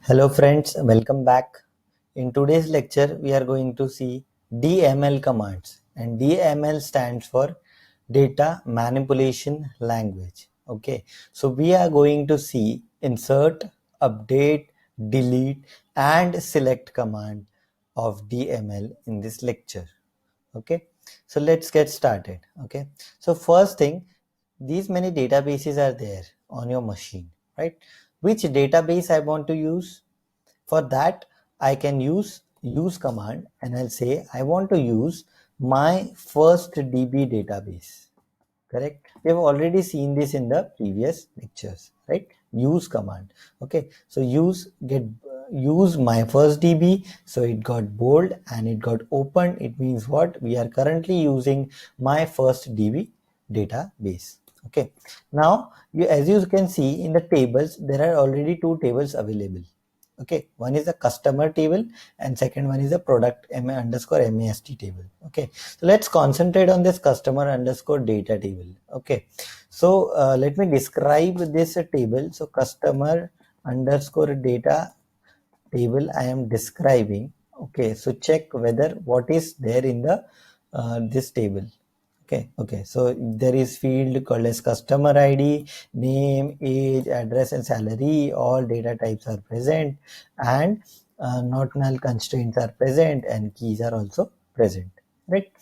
Hello friends, welcome back. In today's lecture, we are going to see DML commands, and DML stands for Data Manipulation Language. Okay, so we are going to see insert, update, delete and select command of DML in this lecture. Okay, so let's get started. Okay, so first thing, these many databases are there on your machine, right? Which database I want to use? For that, I can use command and I'll say I want to use my first DB database. Correct? We have already seen this in the previous lectures, right? Use command. Okay, so use my first DB. So it got bold and it got opened. It means what? We are currently using my first DB database. Okay, now as you can see in the tables, there are already two tables available. Okay, one is the customer table and second one is the product underscore MAST table. Okay, so let's concentrate on this customer underscore data table. Okay, so let me describe this table. So customer underscore data table I am describing. Okay, so check whether what is there in the this table. Okay, so there is field called as customer ID, name, age, address and salary. All data types are present and not null constraints are present and keys are also present, right?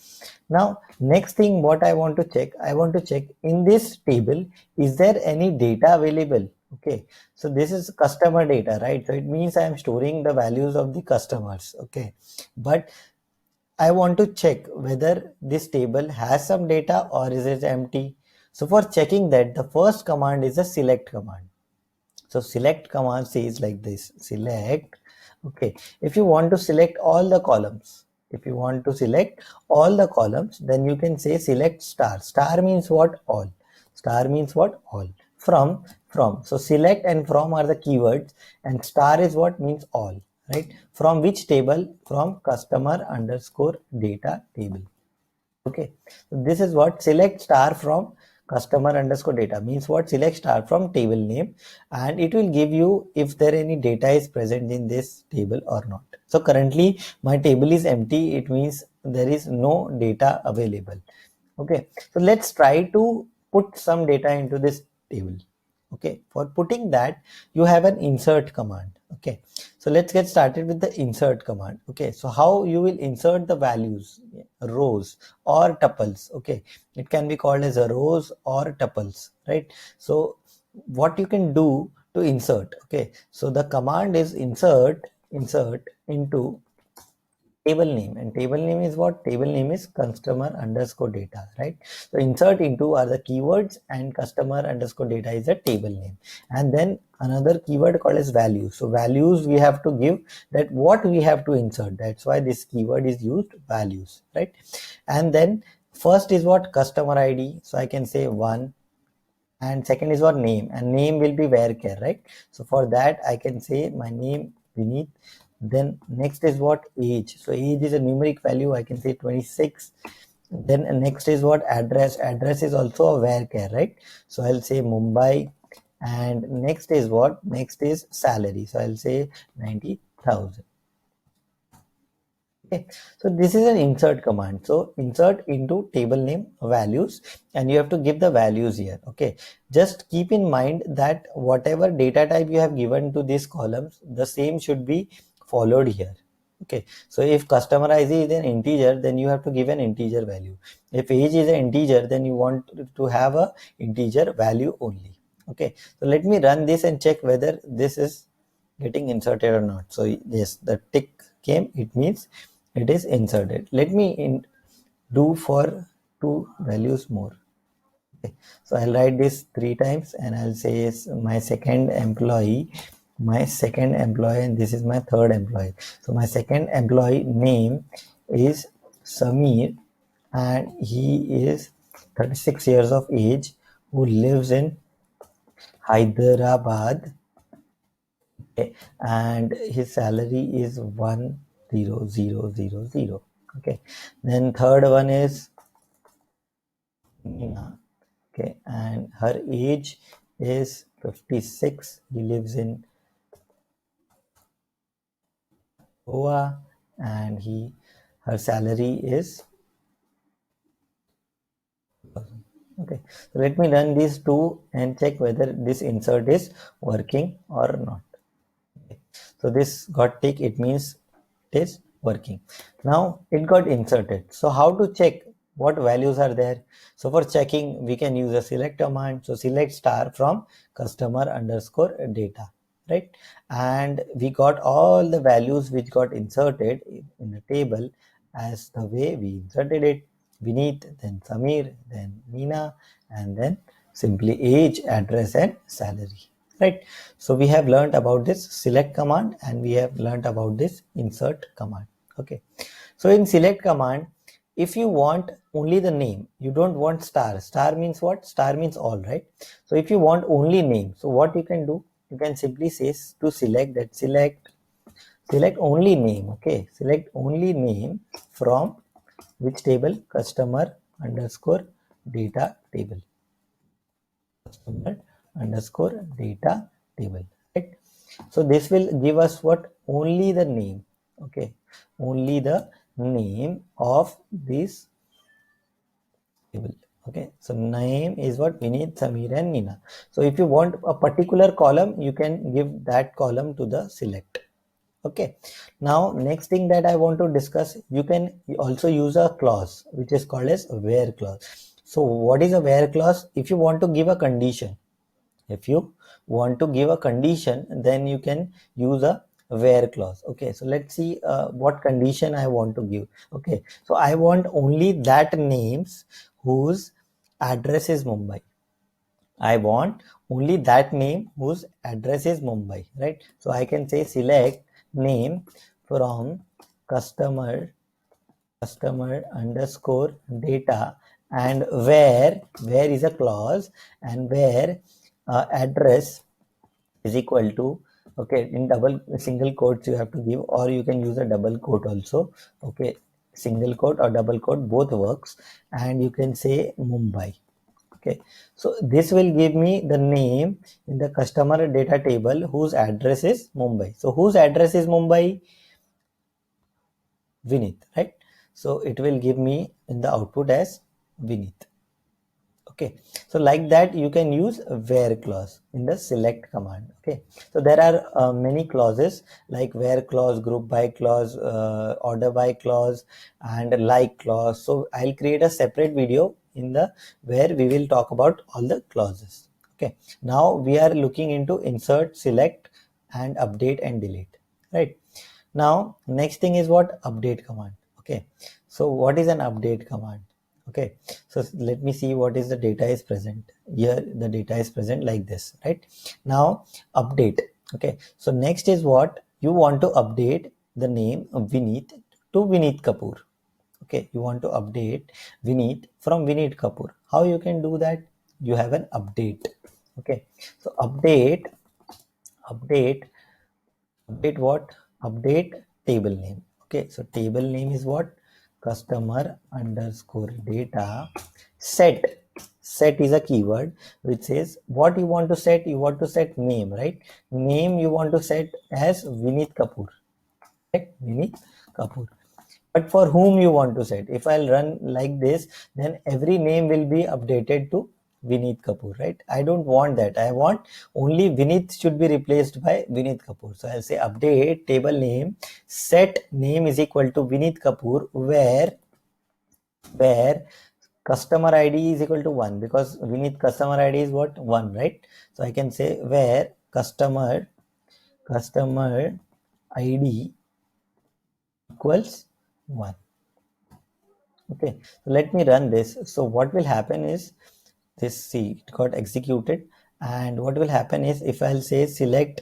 Now next thing what I want to check, I want to check in this table, is there any data available? Okay, so this is customer data, right? So it means I am storing the values of the customers. Okay, but I want to check whether this table has some data or is it empty. So for checking that, the first command is a select command. So select command says like this, select. Okay, if you want to select all the columns, if you want to select all the columns, then you can say select star. Star means what? All. Star means what? All. From. So select and from are the keywords and star is what? Means all, right? From which table? From customer underscore data table. Okay, so this is what select star from customer underscore data means what? Select star from table name and it will give you if there any data is present in this table or not. So currently my table is empty, it means there is no data available. Okay, so let's try to put some data into this table. Okay, for putting that you have an insert command. Okay, so let's get started with the insert command. Okay, so how you will insert the values, rows or tuples. Okay, it can be called as a rows or tuples, right? So what you can do to insert, okay, so the command is insert into table name, and table name is what? Table name is customer underscore data, right? So insert into are the keywords and customer underscore data is a table name, and then another keyword called as values. So values we have to give that what we have to insert, that's why this keyword is used, values, right? And then first is what? Customer ID, so I can say one, and second is what? Name, and name will be varchar, right? So for that I can say my name beneath. Then next is what? Age, so age is a numeric value, I can say 26. Then next is what? Address is also a varchar, right? So I'll say Mumbai. And next is what? Next is salary, so I'll say 90,000. Okay, so this is an insert command. So insert into table name values and you have to give the values here. Okay, just keep in mind that whatever data type you have given to these columns, the same should be followed here. Okay, so if customer ID is an integer, then you have to give an integer value. If age is an integer, then you want to have a integer value only. Okay, so let me run this and check whether this is getting inserted or not. So yes, the tick came, it means it is inserted. Let me do for two values more. Okay, so I'll write this 3 times and I'll say my second employee, and this is my third employee. So my second employee name is Samir and he is 36 years of age, who lives in Hyderabad. Okay, and his salary is 10000. Okay, then third one is Nina. Okay, and her age is 56. He lives in Goa, and her salary is okay. So let me run these two and check whether this insert is working or not. Okay. So this got tick, it means it is working. Now it got inserted. So how to check what values are there? So for checking, we can use a select command. So select star from customer underscore data, right? And we got all the values which got inserted in the table as the way we inserted it. Vineet, then Samir, then Nina, and then simply age, address, and salary, right? So we have learned about this select command and we have learned about this insert command. Okay, so in select command, if you want only the name, you don't want star. Star means what? Star means all, right? So if you want only name, so what you can do, you can simply say to select that select only name. Okay, select only name from which table? Customer underscore data table. Customer underscore data table, right? So this will give us what? Only the name. Okay, only the name of this table. Okay, so name is what? Vineet, Samir, and Nina. So if you want a particular column, you can give that column to the select. Okay, now next thing that I want to discuss, you can also use a clause which is called as where clause. So what is a where clause? If you want to give a condition, if you want to give a condition, then you can use a where clause. Okay, so let's see what condition I want to give. Okay, so I want only that names whose address is Mumbai. I want only that name whose address is Mumbai, right? So I can say select name from customer underscore data, and where is a clause, and where address is equal to, okay, in double single quotes you have to give, or you can use a double quote also. Okay, single quote or double quote both works, and you can say Mumbai. Okay, so this will give me the name in the customer data table whose address is Mumbai. So whose address is Mumbai? Vineet, right? So it will give me in the output as Vineet. Okay, so like that you can use a where clause in the select command. Okay, so there are many clauses like where clause, group by clause, order by clause, and like clause. So I'll create a separate video in the where we will talk about all the clauses. Okay, now we are looking into insert, select, and update and delete, right? Now next thing is what? Update command. Okay, so what is an update command? Okay, so let me see what is the data is present here. The data is present like this, right? Now update. Okay, so next is what? You want to update the name of Vineet to Vineet Kapoor. Okay, you want to update Vineet from Vineet Kapoor. How you can do that? You have an update. Okay, so update update what? Update table name. Okay, so table name is what? Customer underscore data set. Set is a keyword which says what you want to set. You want to set name, right? Name you want to set as Vineet Kapoor, right? Vineet Kapoor. But for whom you want to set? If I'll run like this, then every name will be updated to Vineet Kapoor, right? I don't want that. I want only Vineet should be replaced by Vineet Kapoor. So I'll say update table name, set name is equal to Vineet Kapoor, where customer ID is equal to 1, because Vineet customer ID is what? 1, right? So I can say where customer ID equals 1. Okay, so let me run this. So what will happen is this, see, it got executed, and what will happen is if I'll say select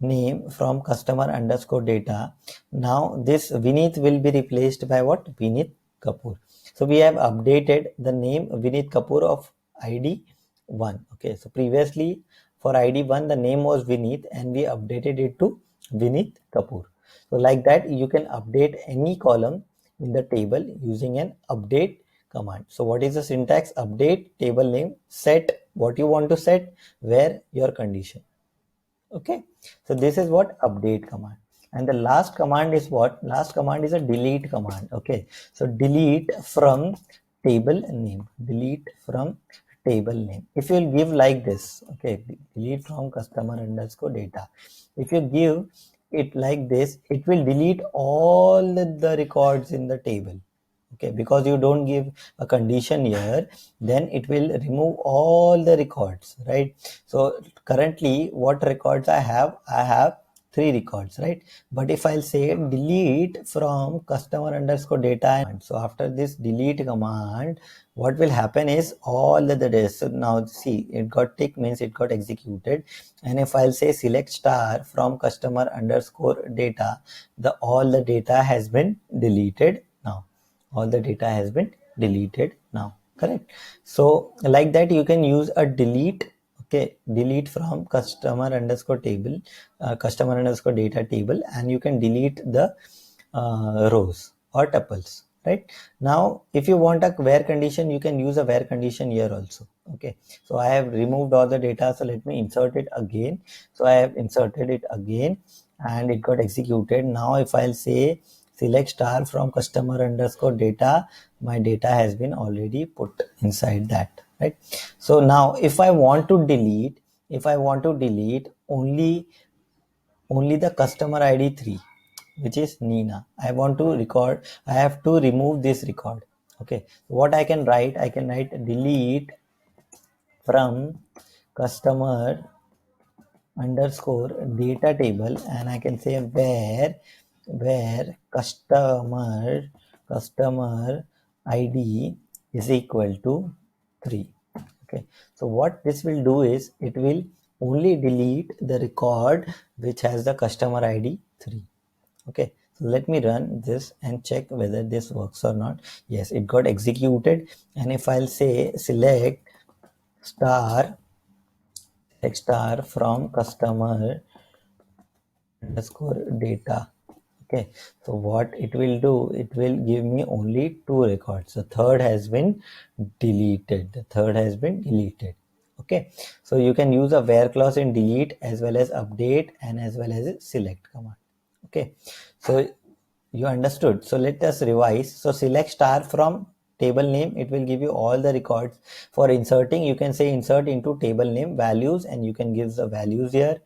name from customer underscore data, now this Vineet will be replaced by what? Vineet Kapoor. So we have updated the name Vineet Kapoor of ID 1. Okay, so previously for ID 1 the name was Vineet and we updated it to Vineet Kapoor. So like that you can update any column in the table using an update command. So what is the syntax? Update table name, set what you want to set, where your condition. Okay, so this is what? Update command. And the last command is what? Last command is a delete command. Okay, so delete from table name. Delete from table name. If you'll give like this, okay, delete from customer underscore data. If you give it like this, it will delete all the records in the table. Okay, because you don't give a condition here, then it will remove all the records, right? So currently what records I have three records, right? But if I'll say delete from customer underscore data, so after this delete command, what will happen is all the data. So now see, it got tick, means it got executed. And if I'll say select star from customer underscore data, the all the data has been deleted now. All the data has been deleted now, correct? So like that you can use a delete. Okay, delete from customer underscore table, customer underscore data table, and you can delete the rows or tuples, right? Now if you want a where condition, you can use a where condition here also. Okay, so I have removed all the data, so let me insert it again. So I have inserted it again and it got executed. Now if I'll say select star from customer underscore data, my data has been already put inside that, right? So now if I want to delete, only the customer id 3, which is Nina, I want to record, I have to remove this record. Okay, what I can write, I can write delete from customer underscore data table, and I can say where customer id is equal to 3. Okay, so what this will do is it will only delete the record which has the customer id 3. Okay, so let me run this and check whether this works or not. Yes, it got executed. And if I'll say star select star from customer underscore data. Okay, so what it will do, it will give me only two records. The third has been deleted. Okay, so you can use a where clause in delete as well as update and as well as a select command. Okay, so you understood. So let us revise. So select star from table name, it will give you all the records. For inserting, you can say insert into table name values, and you can give the values here.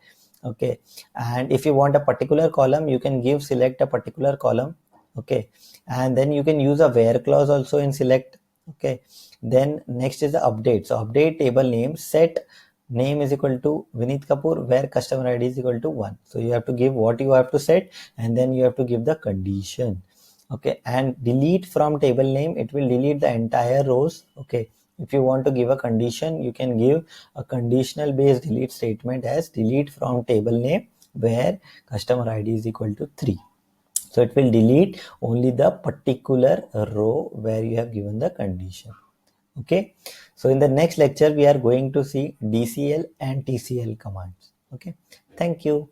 Okay, and if you want a particular column, you can give select a particular column. Okay, and then you can use a where clause also in select. Okay, then next is the update. So update table name, set name is equal to Vineet Kapoor, where customer ID is equal to 1. So you have to give what you have to set, and then you have to give the condition. Okay, and delete from table name, it will delete the entire rows. Okay, if you want to give a condition, you can give a conditional based delete statement as delete from table name where customer ID is equal to 3. So it will delete only the particular row where you have given the condition. Okay, so in the next lecture we are going to see DCL and TCL commands. Okay, thank you.